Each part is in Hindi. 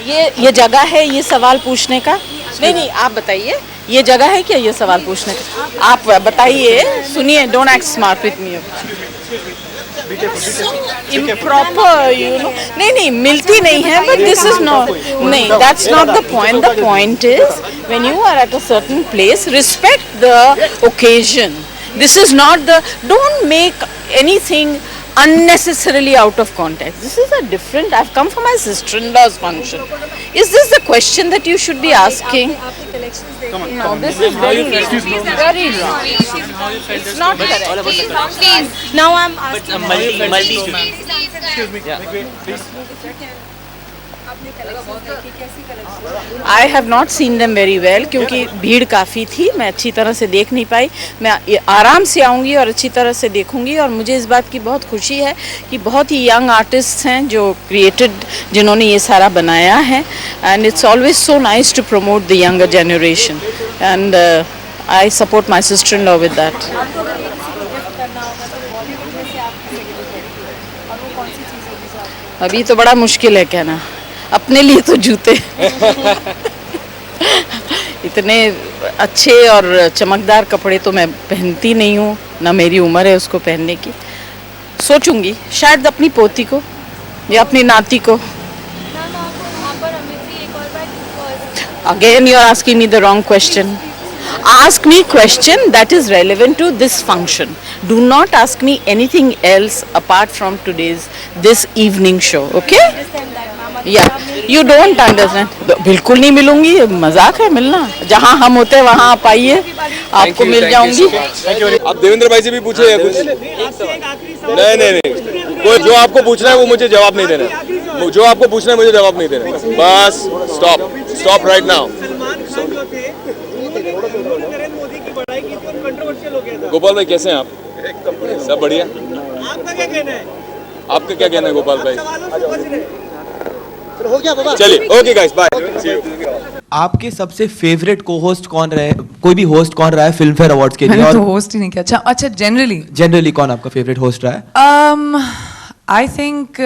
ये जगह है ये सवाल पूछने का? नहीं नहीं, आप बताइए, ये जगह है क्या ये सवाल पूछने का? आप बताइए, सुनिए, don't act smart with me. Improper, you know, नहीं नहीं, मिलती नहीं है, बट दिस इज नॉट, नहीं, that's not the point. The point is when you are at a certain place, respect the occasion. This is not the, don't make anything unnecessarily out of context. This is a different, I've come for my sister-in-law's function. Is this the question that you should be asking? No, this is very wrong. It's not correct. Please. Now I'm asking. I have not seen them very well क्योंकि भीड़ काफ़ी थी, मैं अच्छी तरह से देख नहीं पाई. मैं आराम से आऊँगी और अच्छी तरह से देखूँगी. और मुझे इस बात की बहुत खुशी है कि बहुत ही यंग आर्टिस्ट हैं जो जिन्होंने ये सारा बनाया है. And it's always so nice to promote the younger generation, and I support my sister in law with that. अभी तो बड़ा मुश्किल है कहना, अपने लिए तो जूते इतने अच्छे और चमकदार कपड़े तो मैं पहनती नहीं हूँ, ना मेरी उम्र है उसको पहनने की. सोचूंगी शायद अपनी पोती को या अपनी नाती को. Again you are asking me the wrong question. Ask me question that is relevant to this function. Do not ask me anything else apart from this evening show. Okay? Yeah. You don't understand. बिल्कुल नहीं मिलूंगी, मजाक है मिलना. जहाँ हम होते हैं वहाँ आप आइए, आपको मिल जाऊंगी. आप देवेंद्र भाई से भी पूछे कुछ? नहीं नहीं नहीं, कोई जो आपको पूछना है वो मुझे जवाब नहीं देना. जो आपको पूछना है मुझे जवाब नहीं देना. Bus stop right now. Gopal भाई कैसे हैं आप? सब बढ़िया. आपका क्या कहना है? आपका क्या कहना है गोपाल भाई? हो गया बाबा. चलिए, ओके गाइस, बाय. आपके सबसे फेवरेट को होस्ट कौन रहे, कोई भी होस्ट कौन रहा है फिल्म फेयर अवार्ड्स के लिए? मैंने तो होस्ट ही नहीं किया. अच्छा जनरली कौन आपका फेवरेट होस्ट रहा है? आई थिंक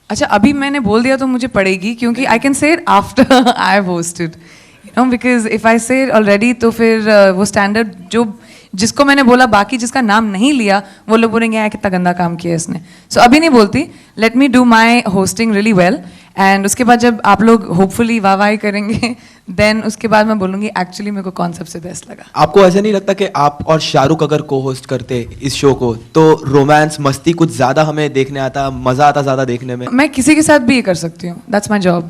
अच्छा अभी मैंने बोल दिया तो मुझे पड़ेगी क्योंकि I can say it after I have hosted, you know, because if I से ऑलरेडी तो फिर वो स्टैंडर्ड जो जिसको मैंने बोला बाकी जिसका नाम नहीं लिया वो लोग बोलेंगे यार कितना गंदा काम किया इसने. सो अभी नहीं बोलती. Let me do my hosting really well and उसके बाद जब आप लोग होपफुली वाह करेंगे देन उसके बाद मैं बोलूँगी एक्चुअली मेरे को कौन सबसे बेस्ट लगा. आपको ऐसा नहीं लगता कि आप और शाहरुख अगर को होस्ट करते इस शो को तो रोमांस मस्ती कुछ ज़्यादा हमें देखने आता, मज़ा आता ज़्यादा देखने में? मैं किसी के साथ भी ये कर सकती हूँ, दैट्स माई जॉब.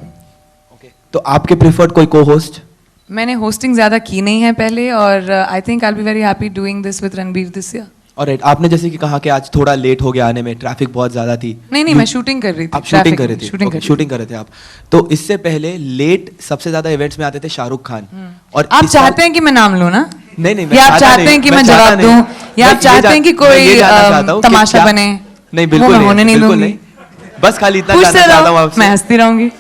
तो आपके प्रिफर्ड कोई को होस्ट? मैंने होस्टिंग ज़्यादा की नहीं है पहले और आई think I will be very happy doing this with Ranbir this year. Alright. आपने जैसे कि कहा कि आज थोड़ा लेट हो गया आने में, ट्रैफिक बहुत ज़्यादा थी. नहीं मैं शूटिंग कर रही थी. आप शूटिंग कर रहे थे? शूटिंग कर रहे थे आप. तो इससे पहले लेट सबसे ज़्यादा इवेंट्स में आते थे शाहरुख खान. और आप चाहते हैं कि मैं नाम लूँ ना? नहीं, या आप चाहते हैं कि मैं जवाब दूँ, या आप चाहते हैं कि कोई तमाशा बने? नहीं बिल्कुल नहीं. बस खाली इतना जानना चाहता हूँ आपसे. मैं हंसती रहूंगी.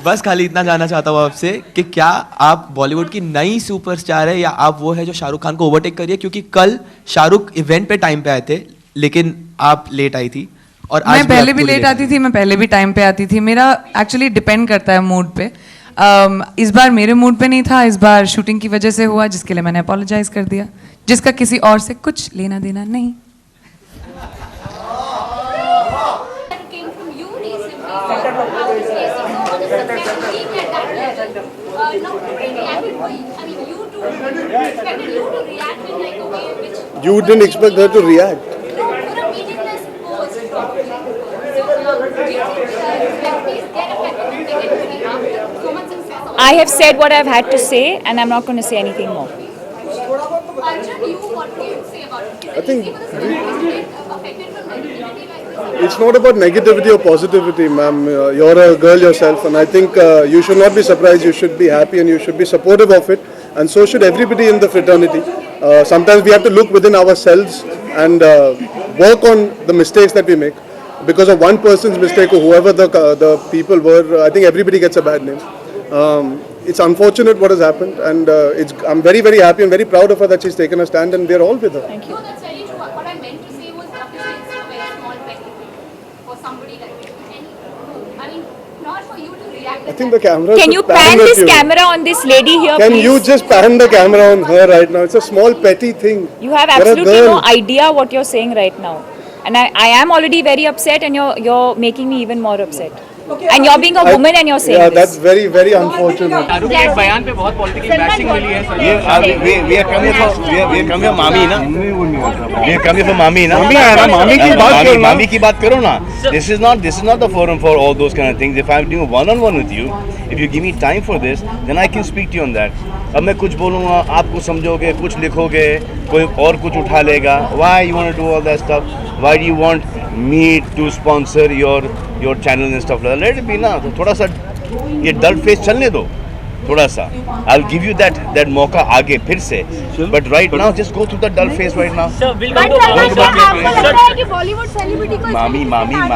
बस खाली इतना जानना चाहता हूँ आपसे कि क्या आप बॉलीवुड की नई सुपरस्टार है या आप वो है जो शाहरुख खान को ओवरटेक करिए? क्योंकि कल शाहरुख इवेंट पे टाइम पे आए थे लेकिन आप लेट आई थी. और आज मैं पहले भी लेट आती थी, मैं पहले भी टाइम पे आती थी. मेरा एक्चुअली डिपेंड करता है मूड पे. इस बार मेरे मूड पे नहीं था, इस बार शूटिंग की वजह से हुआ जिसके लिए मैंने अपोलोजाइज कर दिया, जिसका किसी और से कुछ लेना देना नहीं. You didn't expect her to react. I have said what I've had to say and I'm not going to say anything more. I think it's not about negativity or positivity, ma'am. You're a girl yourself, and I think you should not be surprised. You should be happy and you should be supportive of it, and so should everybody in the fraternity. Sometimes we have to look within ourselves and work on the mistakes that we make. Because of one person's mistake or whoever the people were, I think everybody gets a bad name. It's unfortunate what has happened, and I'm very, very happy and very proud of her that she's taken a stand, and we're all with her. Thank you. No, that's very true. What I meant to say was appreciate a very small petty thing for somebody like you. I mean, not for you to react I think the camera. Can you should pan with this you. camera on this lady here, Can please? you just pan the camera on her right now? It's a small petty thing. You have You're a absolutely girl. no idea what you're saying right now. And I am already very upset, and you're making me even more upset. And you're being a woman and you're saying Yeah, this. that's very, very unfortunate. Shahrukh के एक बयान पे बहुत पॉलिटिकल बैशिंग मिली है sir. we are coming for मामी ना, we are coming for मामी ना, मामी की बात करो ना। मामी की बात करो ना। This is not the forum for all those kind of things. If I'm doing one-on-one with you, if you give me time for this, then I can speak to you on that. अब मैं कुछ बोलूँगा, आप कुछ समझोगे, कुछ लिखोगे, कोई और कुछ उठा लेगा. Why you want to do all that stuff? Why do you want me to sponsor your channel and stuff like that? Let it be ना. तो थोड़ा सा ये डल फेस चलने दो, थोड़ा सा. I'll give you that मौका आगे फिर से. But right now, just go through the dull face right now. But Salman sir, आपको लगता है कि बॉलीवुड सेलिब्रिटी को मामी.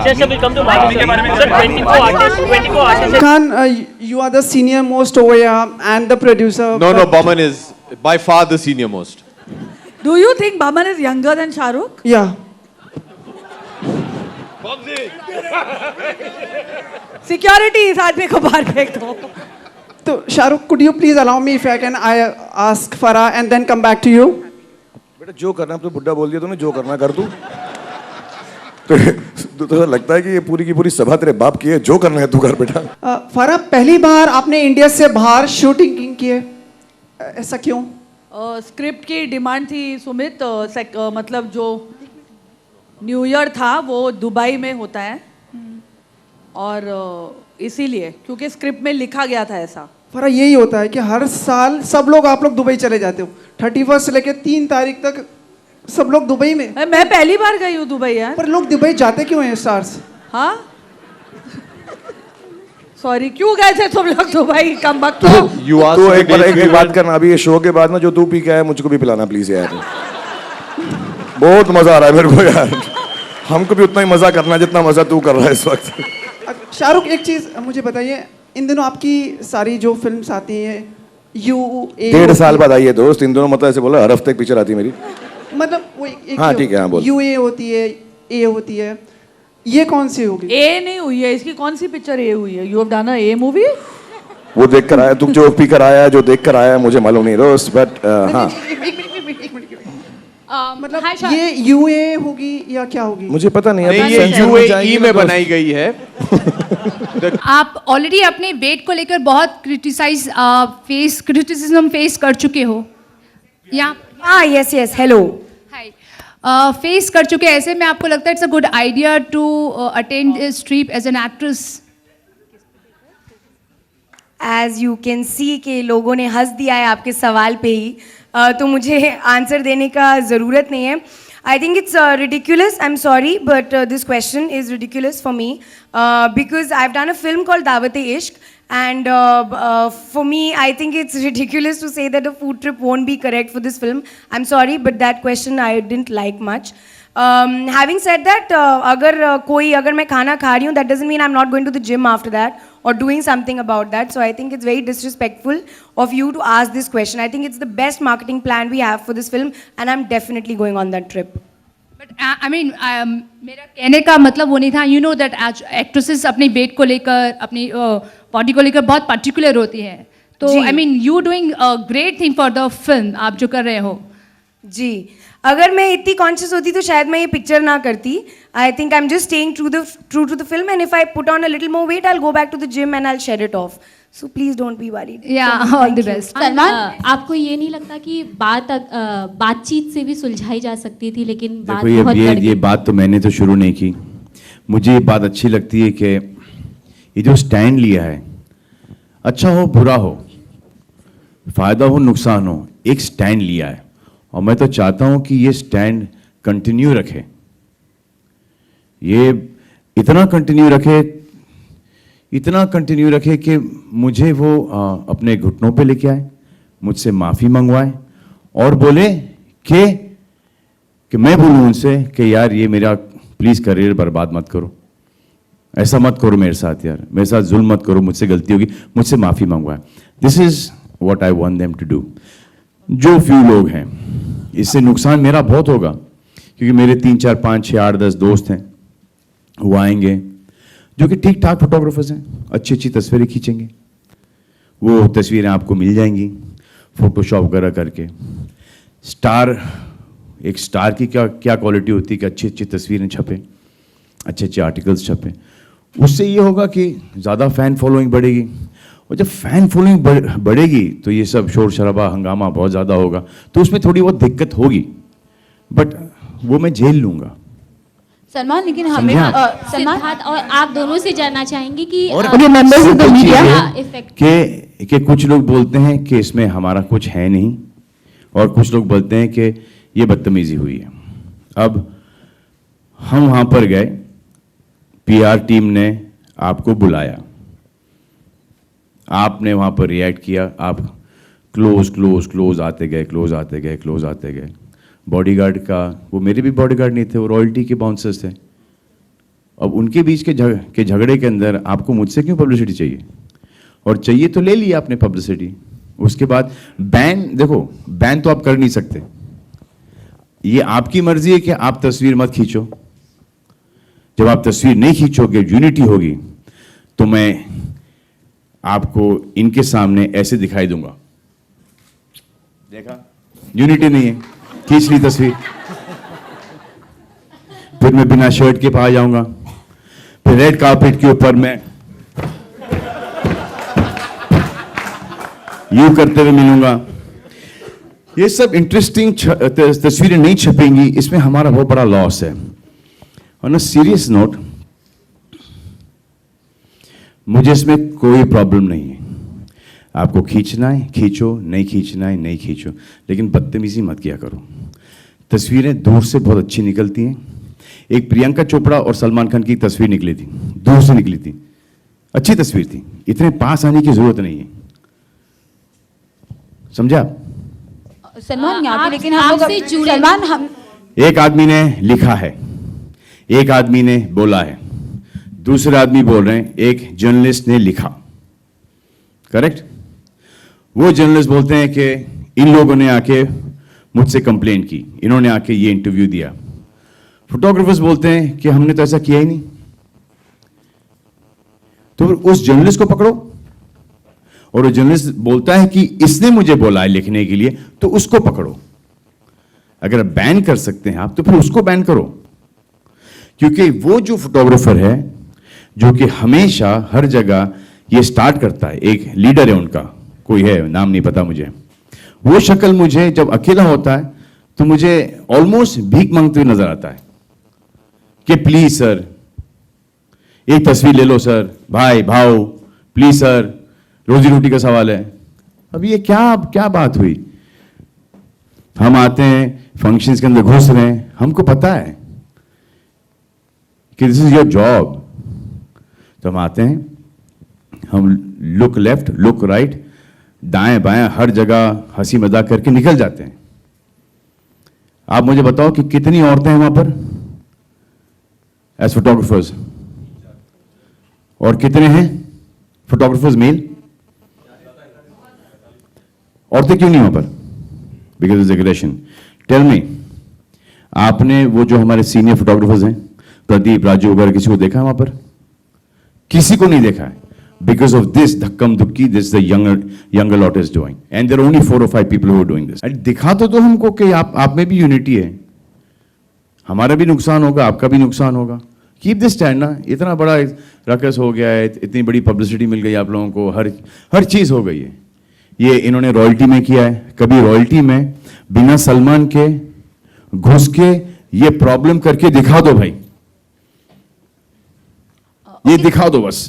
सर will come to मामी के बारे में sir 24 artists Khan, you are the senior most over here and the producer. No, Boman is by far the senior most. Do you think Baman is younger than Shahrukh? Yeah. Security इस आदमी को बाहर फेंक दो. So, Shahrukh, could you please allow me if I can ask Farah and then come back to you? बेटा जो करना है, तो बुड्ढा बोल दिया तूने, जो करना कर तू. तो लगता है कि ये पूरी की पूरी सभा तेरे बाप की है, जो करना है तू कर बेटा. फराह, पहली बार आपने इंडिया से बाहर शूटिंग की है, ऐसा क्यों? स्क्रिप्ट की डिमांड थी सुमित. मतलब जो न्यू ईयर था वो दुबई में होता है और इसीलिए क्योंकि स्क्रिप्ट में लिखा गया था ऐसा. फराह, यही होता है कि हर साल सब लोग आप लोग दुबई चले जाते हो. 31 से लेके 3 तारीख तक सब लोग दुबई में. मैं पहली बार गई हूँ दुबई यार. पर लोग दुबई जाते क्यों हैं स्टार्स? हाँ सॉरी, क्यों गए थे तुम लोग दुबई? कम वक्त. तो एक बात करना, अभी ये शो के बाद ना जो तू पी के आया मुझको भी पिलाना प्लीज यार. बहुत मजा आ रहा है मेरे को यार. हमको भी उतना ही मजा करना है जितना मजा तू कर रहा है इस वक्त. शाहरुख, एक चीज मुझे बताइए, इन दिनों आपकी सारी जो फिल्म्स आती हैं UA 1.5 साल बाद आई है दोस्त. इन दोनों मतलब ऐसे बोला, हर हफ्ते एक पिक्चर आती है मेरी. मतलब वो एक हाँ ठीक है, हाँ बोल. UA होती है, A होती है, ये कौन सी होगी? ए नहीं हुई है इसकी. कौन सी पिक्चर ए हुई है? You have done a A movie. वो देख कर आया, तू जो पी कर आया, जो देख कर आया, मुझे मालूम नहीं दोस्त. बट हाँ, मतलब ये UA होगी या क्या होगी? मुझे पता नहीं. नहीं, ये UAE में बनाई गई है. आप ऑलरेडी अपने वेट को लेकर बहुत क्रिटिसिज्म फेस कर चुके हो या? हाँ, yes, हेलो. हाय, फेस कर चुके हैं. ऐसे में आपको लगता है it's a good idea to attend this trip as an actress? As you can see कि लोगों ने हंस दिया है आपके सवाल पे ही, तो मुझे आंसर देने का ज़रूरत नहीं है. I think it's ridiculous. I'm sorry, but this question is ridiculous for me because I've done a film called Dawat-e-Ishq, and for me, I think it's ridiculous to say that a food trip won't be correct for this film. I'm sorry, but that question I didn't like much. Having said that, अगर मैं खाना खा रही हूँ, that doesn't mean I'm not going to the gym after that or doing something about that. So I think it's very disrespectful of you to ask this question. I think it's the best marketing plan we have for this film, and I'm definitely going on that trip. But I mean, मेरा कहने का मतलब वो नहीं था. You know that actresses अपने वेट को लेकर, अपनी बॉडी को लेकर बहुत पर्टिकुलर होती है. तो I mean, you doing a great thing for the film. आप जो कर रहे हो. जी, अगर मैं इतनी कॉन्शियस होती तो शायद मैं ये पिक्चर ना करती. I think I am just staying true to the film, and if I put on a little more weight I will go back to the gym and I will shed it off. So please don't be worried. Yeah, all the best. Salman, आपको ये नहीं लगता कि बातचीत से भी सुलझाई जा सकती थी, लेकिन बात बहुत ये बात तो मैंने तो शुरू नहीं की. मुझे ये बात अच्छी लगती है कि ये जो स्टैंड लिया है, अच्छा हो बुरा हो, फायदा हो नुकसान हो, एक स्टैंड लिया है. और मैं तो चाहता हूं कि ये स्टैंड कंटिन्यू रखे, ये इतना कंटिन्यू रखे कि मुझे वो अपने घुटनों पे लेके आए, मुझसे माफ़ी मंगवाए और बोले कि मैं बोलूँ उनसे कि यार ये मेरा प्लीज़ करियर बर्बाद मत करो, ऐसा मत करो मेरे साथ, यार मेरे साथ जुल्म मत करो, मुझसे गलती होगी, मुझसे माफ़ी मंगवाए. This is what I want them to do. जो फ्यू लोग हैं, इससे नुकसान मेरा बहुत होगा क्योंकि मेरे 3, 4, 5, 6, 8, 10 दोस्त हैं, वो आएंगे जो कि ठीक ठाक फोटोग्राफर्स हैं, अच्छी अच्छी तस्वीरें खींचेंगे, वो तस्वीरें आपको मिल जाएंगी फोटोशॉप वगैरह करके। एक स्टार की क्या क्वालिटी होती है कि अच्छी अच्छी तस्वीरें छपें, अच्छे अच्छे आर्टिकल्स छपें, उससे ये होगा कि ज़्यादा फ़ैन फॉलोइंग बढ़ेगी, और जब फ़ैन फॉलोइंग बढ़ेगी तो ये सब शोर शराबा हंगामा बहुत ज़्यादा होगा, तो उसमें थोड़ी बहुत दिक्कत होगी, बट वो मैं झेल लूँगा। सलमान, लेकिन हमें सिद्धार्थ और आप दोनों से जानना चाहेंगे कि और members of the media effect कि कुछ लोग बोलते हैं कि इसमें हमारा कुछ है नहीं, और कुछ लोग बोलते हैं कि ये बदतमीजी हुई है। अब हम वहां पर गए, पीआर टीम ने आपको बुलाया, आपने वहां पर रिएक्ट किया, आप क्लोज आते गए। बॉडीगार्ड का, वो मेरे भी बॉडीगार्ड नहीं थे, वो रॉयल्टी के बाउंसर्स थे। अब उनके बीच के झगड़े के अंदर आपको मुझसे क्यों पब्लिसिटी चाहिए? और चाहिए तो ले लिया आपने पब्लिसिटी। उसके बाद बैन तो आप कर नहीं सकते, ये आपकी मर्जी है कि आप तस्वीर मत खींचो। जब आप तस्वीर नहीं खींचोगे, यूनिटी होगी, तो मैं आपको इनके सामने ऐसे दिखाई दूंगा, देखा यूनिटी नहीं है, खींच ली तस्वीर। फिर मैं बिना शर्ट के पास जाऊंगा, फिर रेड कार्पेट के ऊपर मैं यूं करते हुए मिलूंगा। ये सब इंटरेस्टिंग तस्वीरें नहीं छपेंगी, इसमें हमारा बहुत बड़ा लॉस है। ऑन अ सीरियस नोट, मुझे इसमें कोई प्रॉब्लम नहीं है, आपको खींचना है खींचो, नहीं खींचना है नहीं खींचो, लेकिन बदतमीजी मत किया करो। तस्वीरें दूर से बहुत अच्छी निकलती हैं। एक प्रियंका चोपड़ा और सलमान खान की तस्वीर निकली थी, दूर से निकली थी, अच्छी तस्वीर थी, इतने पास आने की जरूरत नहीं है, समझा? सलमान यहाँ पे, लेकिन हम एक आदमी ने लिखा है, एक आदमी ने बोला है, दूसरे आदमी बोल रहे हैं, एक जर्नलिस्ट ने लिखा, करेक्ट? वो जर्नलिस्ट बोलते हैं कि इन लोगों ने आके मुझसे कंप्लेंट की, इन्होंने आके ये इंटरव्यू दिया। फोटोग्राफर्स बोलते हैं कि हमने तो ऐसा किया ही नहीं। तो उस जर्नलिस्ट को पकड़ो, और वो जर्नलिस्ट बोलता है कि इसने मुझे बोला है लिखने के लिए, तो उसको पकड़ो। अगर बैन कर सकते हैं आप, तो फिर उसको बैन करो, क्योंकि वो जो फोटोग्राफर है जो कि हमेशा हर जगह ये स्टार्ट करता है, एक लीडर है उनका, कोई है, नाम नहीं पता मुझे, वो शक्ल मुझे जब अकेला होता है तो मुझे ऑलमोस्ट भीख मांगते हुए नजर आता है कि प्लीज सर एक तस्वीर ले लो सर, भाई भाव प्लीज सर, रोजी रोटी का सवाल है। अब ये क्या बात हुई? हम आते हैं फंक्शंस के अंदर घुस रहे हैं, हमको पता है कि दिस इज योर जॉब, तो हम आते हैं, हम लुक लेफ्ट लुक राइट, दाएं बाएं हर जगह हंसी मजाक करके निकल जाते हैं। आप मुझे बताओ कि कितनी औरतें हैं वहां पर एज फोटोग्राफर्स, और कितने हैं फोटोग्राफर्स मेल? औरतें क्यों नहीं वहां पर? Because of aggression. Tell me, आपने वो जो हमारे सीनियर फोटोग्राफर्स हैं, प्रदीप, राजू वगैरह, किसी को देखा है वहां पर? किसी को नहीं देखा है। Because of this धक्कम धुक्की, this the younger lot is doing, and there are only 4 or 5 people who are doing this. दिखा तो दो हमको कि आप में भी यूनिटी है, हमारा भी नुकसान होगा, आपका भी नुकसान होगा। कीप दिस स्टैंड ना, इतना बड़ा रकस हो गया है, इतनी बड़ी पब्लिसिटी मिल गई आप लोगों को, हर चीज हो गई है। ये इन्होंने रॉयल्टी में किया है, कभी रॉयल्टी में बिना सलमान के घुस के ये प्रॉब्लम करके दिखा दो भाई, ये दिखा दो बस।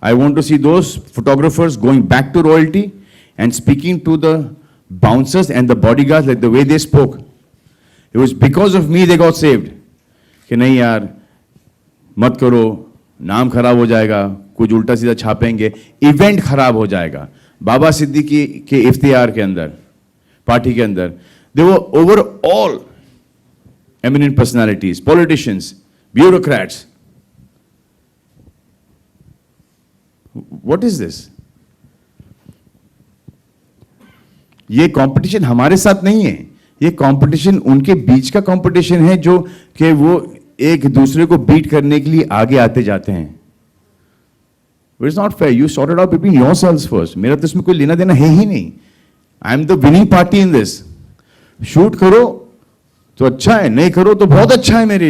I want to see those photographers going back to royalty and speaking to the bouncers and the bodyguards like the way they spoke. It was because of me they got saved. कि नहीं यार मत करो, नाम खराब हो जाएगा, कुछ उल्टा सीधा छापेंगे, इवेंट खराब हो जाएगा। बाबा सिद्दीकी के इफ्तियार के अंदर, पार्टी के अंदर, they were over all eminent personalities, politicians, bureaucrats. What is this? ये कंपटीशन हमारे साथ नहीं है, ये कंपटीशन उनके बीच का कंपटीशन है, जो कि वो एक दूसरे को बीट करने के लिए आगे आते जाते हैं। It's not fair, you sort it out between yourselves first. मेरा तो इसमें कोई लेना देना है ही नहीं। I am the winning party in this. Shoot करो तो अच्छा है, नहीं करो तो बहुत अच्छा है मेरे लिए।